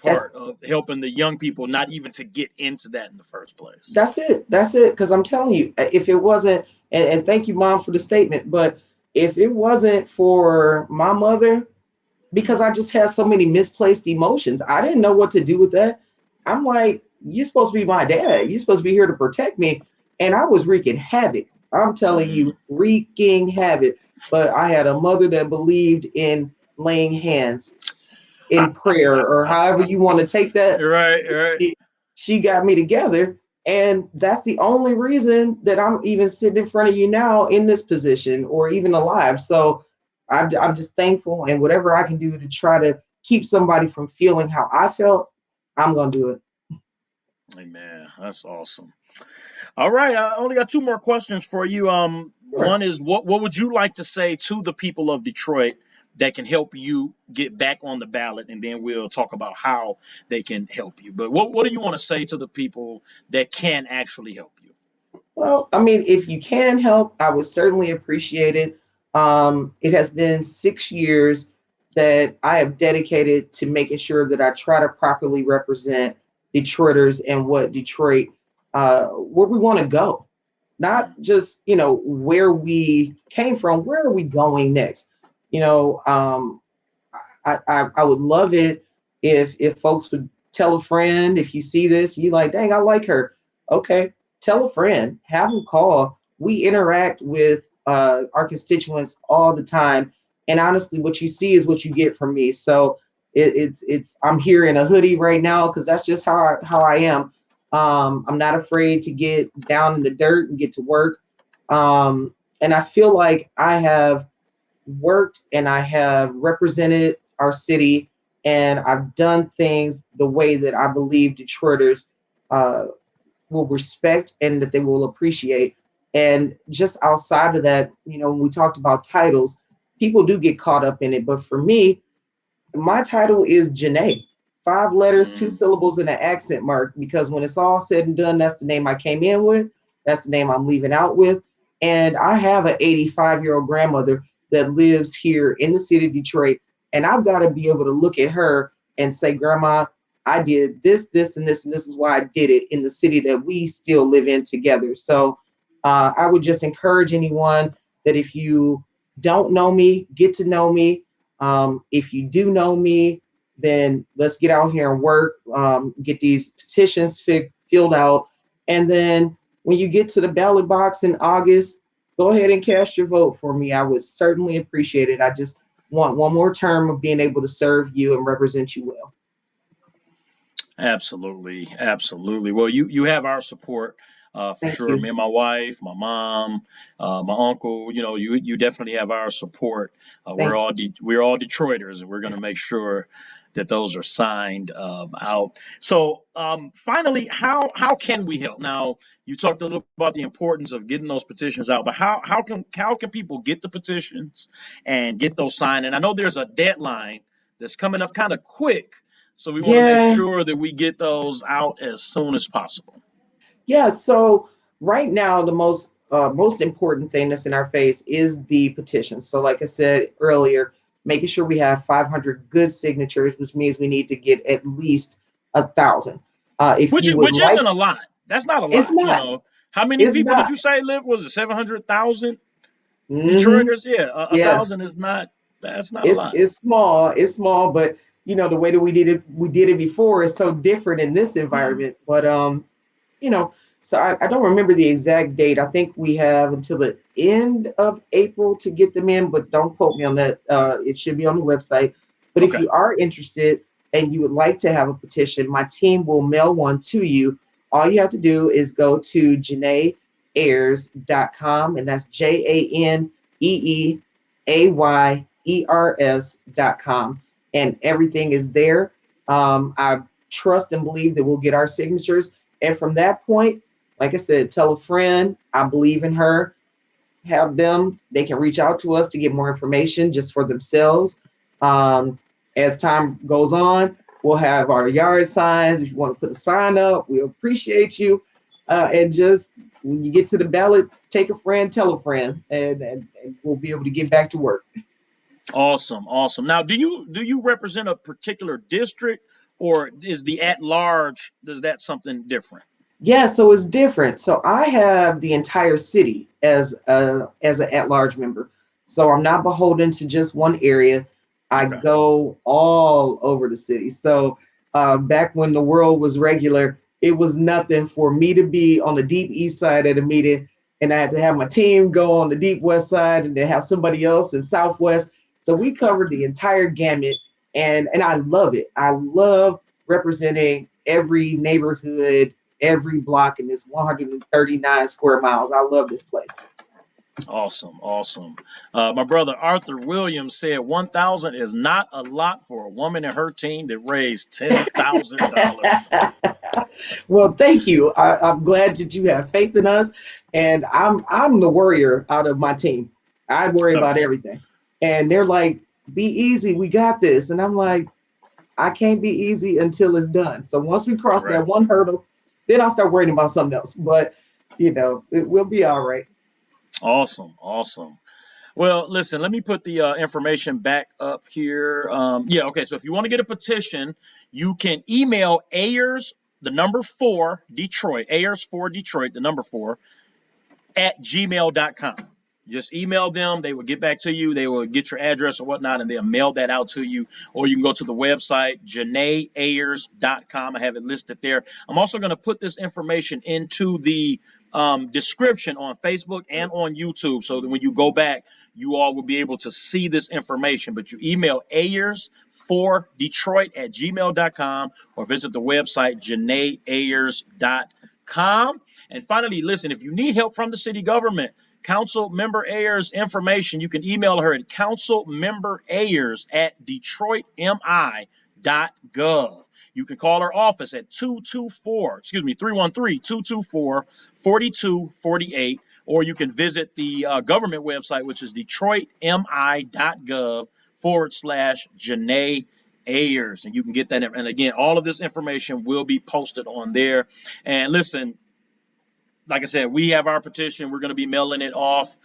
That's part of helping the young people not even to get into that in the first place." That's it. That's it. Because I'm telling you, if it wasn't, and thank you, Mom, for the statement, but if it wasn't for my mother, because Mhm. I just had so many misplaced emotions, I didn't know what to do with that. I'm like, you're supposed to be my dad. You're supposed to be here to protect me. And I was wreaking havoc. I'm telling Mhm. you, wreaking havoc. But I had a mother that believed in laying hands in prayer, or however you want to take that. Right. Right. it- she got me together, and that's the only reason that I'm even sitting in front of you now in this position or even alive. So I'm just thankful, and whatever I can do to try to keep somebody from feeling how I felt, I'm gonna do it. Amen. That's awesome. All right, I only got two more questions for you. Sure. One is what would you like to say to the people of Detroit that can help you get back on the ballot, and then we'll talk about how they can help you. But what do you want to say to the people that can actually help you? Well, I mean, if you can help, I would certainly appreciate it. It has been 6 years that I have dedicated to making sure that I try to properly represent Detroiters and what Detroit, where we want to go. Not Mhm. just, where we came from, where are we going next? You know, um, I would love it if folks would tell a friend. If you see this, you like, dang, I like her. Okay, tell a friend, have them call. We interact with our constituents all the time, and honestly, what you see is what you get from me. So it's I'm here in a hoodie right now because that's just how I am. I'm not afraid to get down in the dirt and get to work. And I feel like I have worked and I have represented our city, and I've done things the way that I believe Detroiters uh, will respect and that they will appreciate. And just outside of that, when we talked about titles, people do get caught up in it. But for me, my title is Janeé. 5 letters, two Mhm. syllables, and an accent mark, because when it's all said and done, that's the name I came in with. That's the name I'm leaving out with. And I have an 85-year-old grandmother that lives here in the city of Detroit. And I've got to be able to look at her and say, Grandma, I did this, this, and this, and this is why I did it in the city that we still live in together. So I would just encourage anyone that if you don't know me, get to know me. If you do know me, then let's get out here and work, get these petitions filled out, And then when you get to the ballot box in August, go ahead and cast your vote for me. I would certainly appreciate it. I just want one more term of being able to serve you and represent you well. Absolutely, absolutely. Well, you have our support for Thank sure. you. Me and my wife, my mom, my uncle. You definitely have our support. We're Thank all you. we're all Detroiters, and we're going to make sure that those are signed out. So finally, how can we help? Now, you talked a little about the importance of getting those petitions out, but how can people get the petitions and get those signed? And I know there's a deadline that's coming up kind of quick. So we want to make Yeah. sure that we get those out as soon as possible. Yeah, so right now the most important thing that's in our face is the petition. So like I said earlier, making sure we have 500 good signatures, which means we need to get at least 1,000. If Which you would which like, isn't a lot. That's not a it's lot. not, How many it's people did not. you say live? Was it 700,000 Hmm. Detroiters? Yeah, a Yeah, thousand is not. That's not a lot. it's small, but the way that we did it before is so different in this Mhm. environment. But you know, so I don't remember the exact date. I think we have until the end of April to get them in, but don't quote me on that. It should be on the website. But if Okay. you are interested and you would like to have a petition, my team will mail one to you. All you have to do is go to janeeayers.com, and that's JaneeAyers.com, and everything is there. I trust and believe that we'll get our signatures. And from that point, like I said, tell a friend, I believe in her, have them, they can reach out to us to get more information just for themselves. Um, as time goes on, we'll have our yard signs. If you want to put a sign up, we appreciate you. And just when you get to the ballot, take a friend, tell a friend, and we'll be able to get back to work. Awesome, awesome. Now, do you represent a particular district, or is the at large? Does that something different? Yeah, so it's different. So I have the entire city as an at-large member. So I'm not beholden to just one area. I Okay. go all over the city. So back when the world was regular, it was nothing for me to be on the deep east side at a meeting, and I had to have my team go on the deep west side, and then have somebody else in southwest. So we covered the entire gamut, and I love it. I love representing every neighborhood, every block in this 139 square miles. I love this place. Awesome, awesome. My brother Arthur Williams said 1,000 is not a lot for a woman and her team that raised $10,000. Well, thank you. I'm glad that you have faith in us, and I'm the worrier out of my team. I worry about everything, and they're like, "Be easy, we got this," and I'm like, "I can't be easy until it's done." So once we cross that Correct. one hurdle, then I'll start worrying about something else. But we'll be all right. Awesome, awesome. Well, listen, let me put the information back up here. Yeah, okay. So if you want to get a petition, you can email Ayers, the number four, Detroit, Ayers for Detroit, the number four, at gmail.com. Just email them. They will get back to you. They will get your address or whatnot, and they'll mail that out to you. Or you can go to the website, janeeayers.com. I have it listed there. I'm also going to put this information into the description on Facebook and on YouTube, so that when you go back, you all will be able to see this information. But you email Ayers for Detroit at gmail.com, or visit the website, janeeayers.com. And finally, listen, if you need help from the city government, Council Member Ayers information, you can email her at councilmemberayers at detroitmi.gov. You can call her office at 313-224-4248, or you can visit the government website, which is detroitmi.gov/Janeé Ayers. And you can get that. And again, all of this information will be posted on there. And listen, like I said, we have our petition. We're going to be mailing it off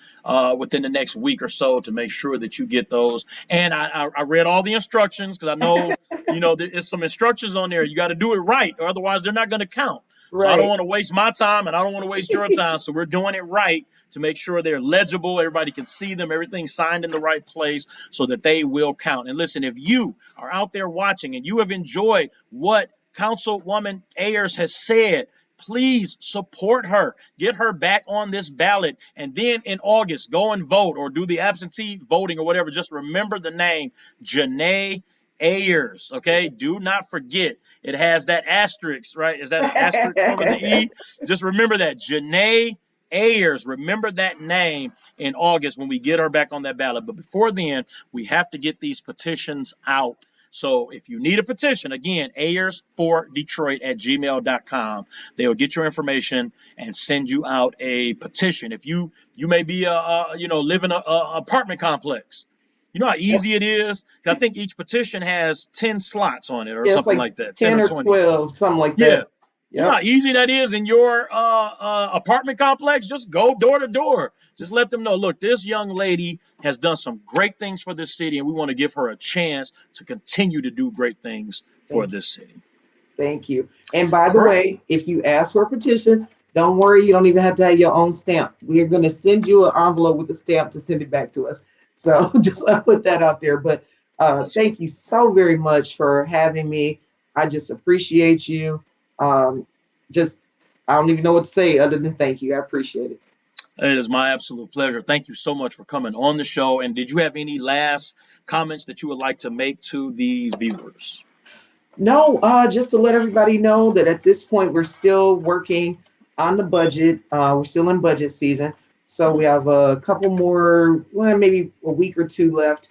within the next week or so to make sure that you get those. And I read all the instructions, because I know, there's some instructions on there. You got to do it right, or otherwise they're not going to count. So I don't Right. want to waste my time, and I don't want to waste your time. So we're doing it right to make sure they're legible. Everybody can see them. Everything's signed in the right place so that they will count. And listen, if you are out there watching and you have enjoyed what Councilwoman Ayers has said, please support her. Get her back on this ballot. And then in August, go and vote or do the absentee voting or whatever. Just remember the name, Janeé Ayers. Okay, do not forget. It has that asterisk, right? Is that an asterisk over the E? Just remember that, Janeé Ayers. Remember that name in August when we get her back on that ballot. But before then, we have to get these petitions out. So if you need a petition, again, ayers4detroit@gmail.com. They'll get your information and send you out a petition. If you may be live in a apartment complex. You know how easy it is? I think each petition has 10 slots on it or something like that. 10 or 12, something like that. Yeah. You know how easy that is in your apartment complex? Just go door to door. Just let them know, look, this young lady has done some great things for this city, and we want to give her a chance to continue to do great things for this city. Thank you. And by the way, if you ask for a petition, don't worry, you don't even have to have your own stamp. We're going to send you an envelope with a stamp to send it back to us. So just put that out there. But thank you so very much for having me. I just appreciate you. I don't even know what to say other than thank you. I appreciate it. It is my absolute pleasure. Thank you so much for coming on the show. And did you have any last comments that you would like to make to the viewers? No, just to let everybody know that at this point, we're still working on the budget. We're still in budget season. So we have a couple more, maybe a week or two left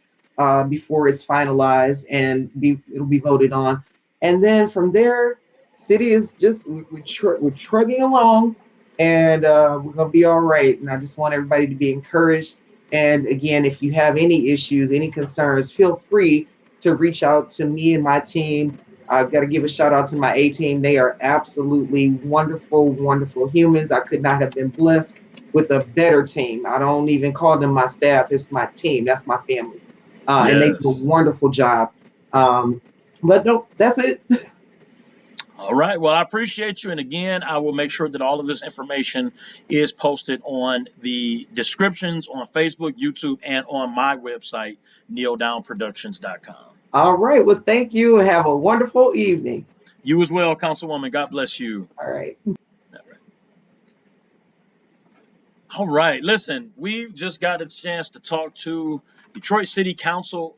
before it's finalized and it'll be voted on. And then from there, city is just, we're trugging along, and we're going to be all right. And I just want everybody to be encouraged. And again, if you have any issues, any concerns, feel free to reach out to me and my team. I've got to give a shout out to my A team. They are absolutely wonderful, wonderful humans. I could not have been blessed with a better team. I don't even call them my staff. It's my team. That's my family. And they do a wonderful job. But no, that's it. All right. Well, I appreciate you. And again, I will make sure that all of this information is posted on the descriptions on Facebook, YouTube, and on my website, nealdownproductions.com. All right. Well, thank you and have a wonderful evening. You as well, Councilwoman. God bless you. All right. All right. Listen, we just got a chance to talk to Detroit City Council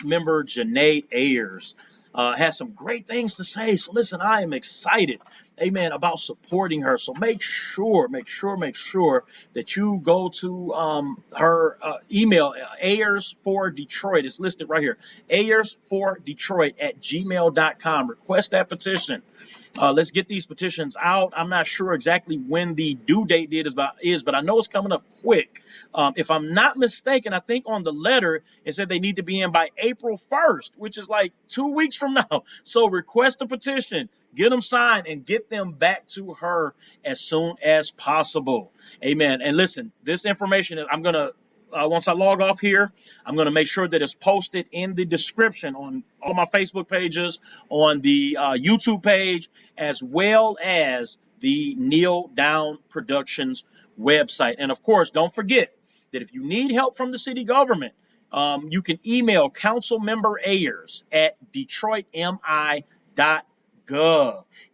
member Janeé Ayers. Has some great things to say. So listen, I am excited, amen, about supporting her. So make sure that you go to her email, Ayers4Detroit. It's listed right here, Ayers4Detroit@gmail.com. Request that petition. Let's get these petitions out. I'm not sure exactly when the due date is, but I know it's coming up quick. If I'm not mistaken, I think on the letter, it said they need to be in by April 1st, which is like 2 weeks from now. So request a petition, get them signed, and get them back to her as soon as possible. Amen. And listen, this information, I'm going to, once I log off here, I'm going to make sure that it's posted in the description on all my Facebook pages, on the YouTube page, as well as the Neal Down Productions website. And of course, don't forget that if you need help from the city government, you can email Council Member Ayers at detroitmi.gov.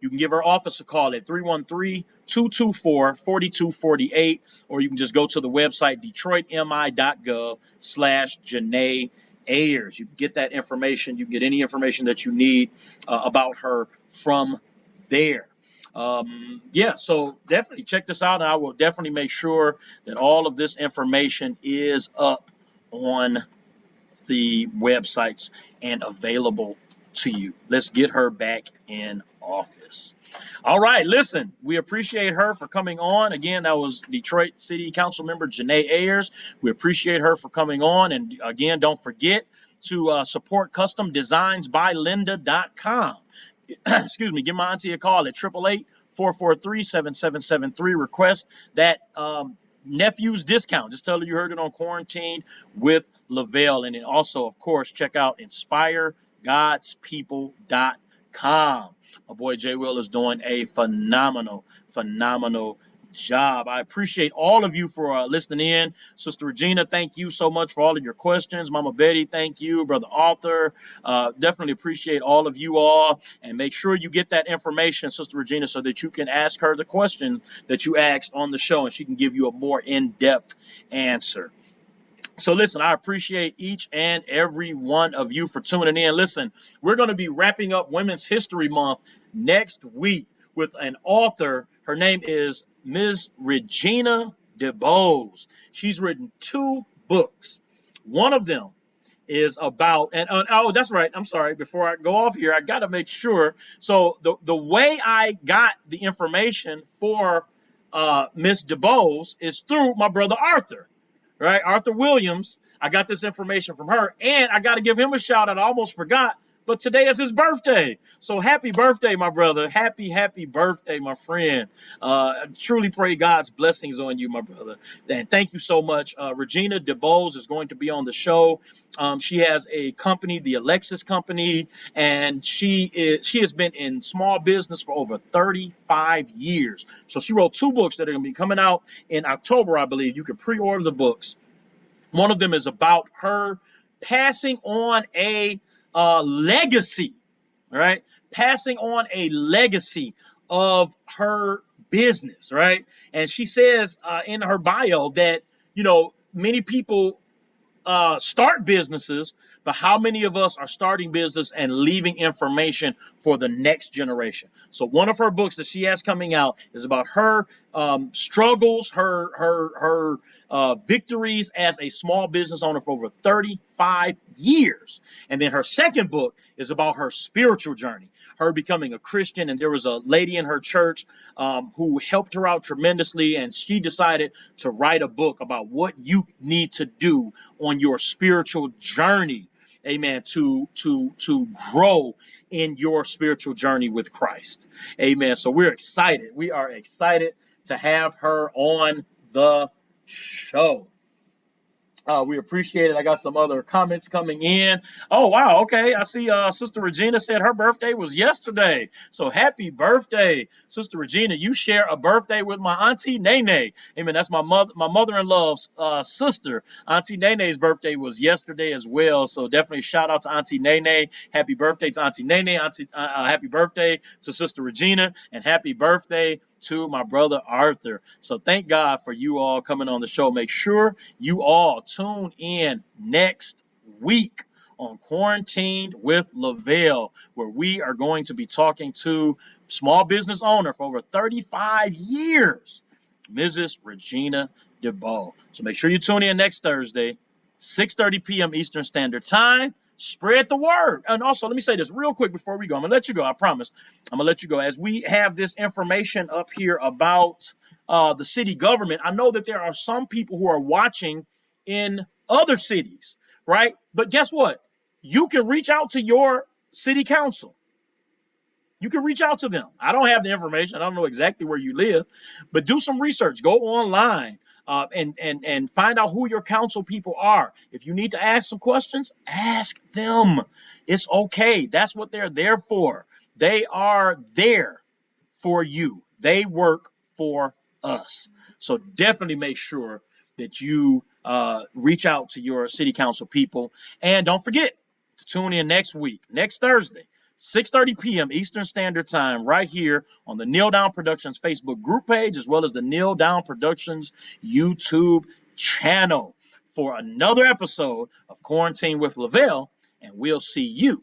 You can give her office a call at 313-224-4248, or you can just go to the website, detroitmi.gov/Janeé Ayers. You can get that information. You can get any information that you need about her from there. So definitely check this out, and I will definitely make sure that all of this information is up on the websites and available to you. Let's get her back in office. All right, listen, we appreciate her for coming on. Again, that was Detroit City Council member Janeé Ayers. We appreciate her for coming on. And again, don't forget to support customdesignsbylinda.com. Excuse me, give my auntie a call at 888-443-7773. Request that nephew's discount. Just tell her you heard it on Quarantined with Lavell. And then also, of course, check out InspireGodsPeople.com. My boy J. Will is doing a phenomenal job. I appreciate all of you for listening in. Sister Regina, thank you so much for all of your questions. Mama Betty, thank you. Brother Arthur, definitely appreciate all of you all. And make sure you get that information, Sister Regina, so that you can ask her the question that you asked on the show, and she can give you a more in-depth answer. So listen, I appreciate each and every one of you for tuning in. Listen, we're going to be wrapping up Women's History Month next week with an author. Her name is Ms. Regina DeBose. She's written 2 books. One of them is about, and oh, that's right. I'm sorry. Before I go off here, I got to make sure. So the way I got the information for Ms. DeBose is through my brother Arthur. Right, Arthur Williams. I got this information from her, and I got to give him a shout out. I almost forgot, but today is his birthday. So happy birthday, my brother. Happy birthday, my friend. I truly pray God's blessings on you, my brother. And thank you so much. Regina DeBose is going to be on the show. She has a company, the Alexis Company, and she has been in small business for over 35 years. So she wrote 2 books that are going to be coming out in October, I believe. You can pre-order the books. One of them is about her passing on a legacy, right? Passing on a legacy of her business, right? And she says in her bio that, many people start businesses, but how many of us are starting business and leaving information for the next generation? So one of her books that she has coming out is about her struggles, her victories as a small business owner for over 35 years. And then her second book is about her spiritual journey, her becoming a Christian. And there was a lady in her church who helped her out tremendously, and she decided to write a book about what you need to do on your spiritual journey, amen, to grow in your spiritual journey with Christ, amen. So we're excited. We are excited to have her on the show. We appreciate it. I got some other comments coming in. Oh, wow. Okay. I see Sister Regina said her birthday was yesterday. So happy birthday, Sister Regina. You share a birthday with my Auntie Nene. Amen. That's my mother-in-law's sister. Auntie Nene's birthday was yesterday as well. So definitely shout out to Auntie Nene. Happy birthday to Auntie Nene. Happy birthday to Sister Regina. And happy birthday to my brother Arthur. So thank God for you all coming on the show. Make sure you all tune in next week on Quarantined with Lavell, where we are going to be talking to small business owner for over 35 years, Mrs. Regina DeBose. So make sure you tune in next Thursday, 6:30 p.m. Eastern Standard Time. Spread the word. And also, let me say this real quick before we go. I'm going to let you go. I promise. I'm going to let you go. As we have this information up here about the city government, I know that there are some people who are watching in other cities, right? But guess what? You can reach out to your city council. You can reach out to them. I don't have the information. I don't know exactly where you live, but do some research. Go online. And find out who your council people are. If you need to ask some questions, ask them. It's okay. That's what they're there for. They are there for you. They work for us. So definitely make sure that you reach out to your city council people. And don't forget to tune in next week, next Thursday, 6:30 p.m. Eastern Standard Time, right here on the Neal Down Productions Facebook group page, as well as the Neal Down Productions YouTube channel, for another episode of Quarantine with Lavell, and we'll see you